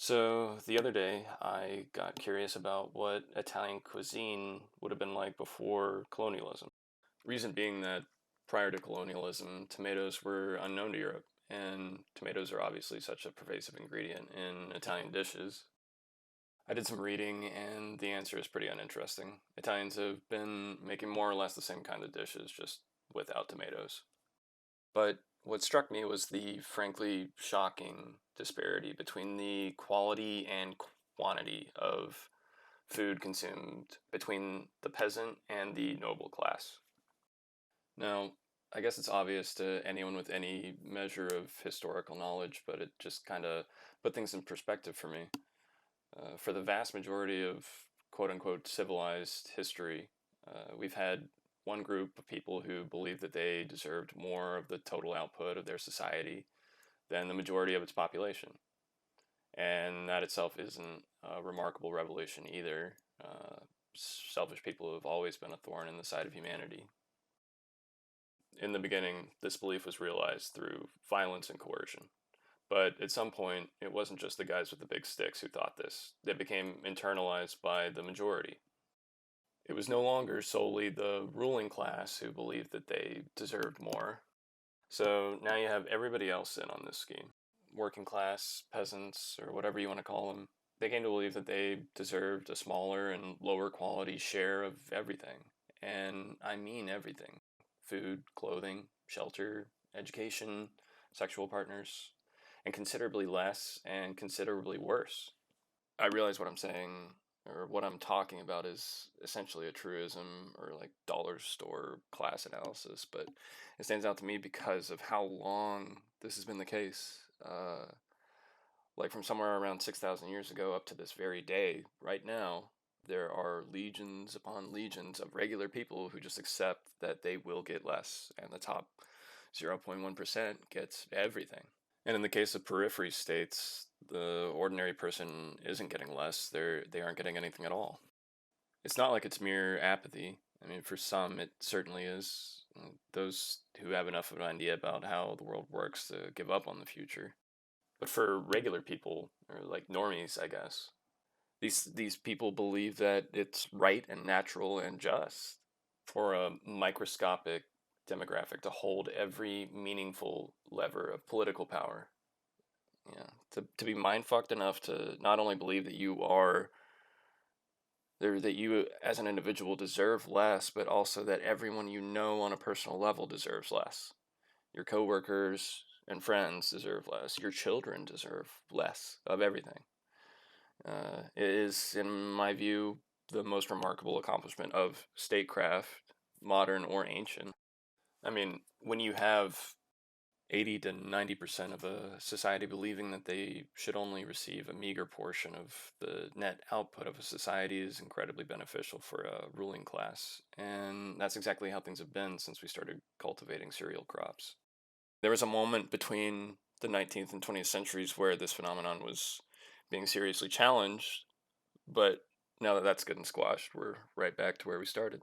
So the other day, I got curious about what Italian cuisine would have been like before colonialism. Reason being that prior to colonialism, tomatoes were unknown to Europe, and tomatoes are obviously such a pervasive ingredient in Italian dishes. I did some reading, and the answer is pretty uninteresting. Italians have been making more or less the same kind of dishes, just without tomatoes. But what struck me was the frankly shocking disparity between the quality and quantity of food consumed between the peasant and the noble class. Now, I guess it's obvious to anyone with any measure of historical knowledge, but it just kind of put things in perspective for me. For the vast majority of quote unquote civilized history, we've had one group of people who believed that they deserved more of the total output of their society than the majority of its population. And that itself isn't a remarkable revelation either. Selfish people have always been a thorn in the side of humanity. In the beginning, this belief was realized through violence and coercion. But at some point, it wasn't just the guys with the big sticks who thought this. It became internalized by the majority. It was no longer solely the ruling class who believed that they deserved more. So now you have everybody else in on this scheme. Working class, peasants, or whatever you want to call them, they came to believe that they deserved a smaller and lower quality share of everything. And I mean everything: food, clothing, shelter, education, sexual partners, and considerably less and considerably worse. I realize what I'm saying or what I'm talking about is essentially a truism or like dollar store class analysis, but it stands out to me because of how long this has been the case. Like from somewhere around 6,000 years ago up to this very day, right now, there are legions upon legions of regular people who just accept that they will get less, and the top 0.1% gets everything. And in the case of periphery states, the ordinary person isn't getting less. They aren't getting anything at all. It's not like it's mere apathy. I mean, for some, it certainly is. Those who have enough of an idea about how the world works to give up on the future. But for regular people, or like normies, I guess, these people believe that it's right and natural and just for a microscopic demographic to hold every meaningful lever of political power. Yeah, to be mind fucked enough to not only believe that you are there, that you as an individual deserve less, but also that everyone you know on a personal level deserves less. Your coworkers and friends deserve less. Your children deserve less of everything. It is, in my view, the most remarkable accomplishment of statecraft, modern or ancient. I mean, when you have 80 to 90% of a society believing that they should only receive a meager portion of the net output of a society is incredibly beneficial for a ruling class. And that's exactly how things have been since we started cultivating cereal crops. There was a moment between the 19th and 20th centuries where this phenomenon was being seriously challenged, but now that that's getting squashed, we're right back to where we started.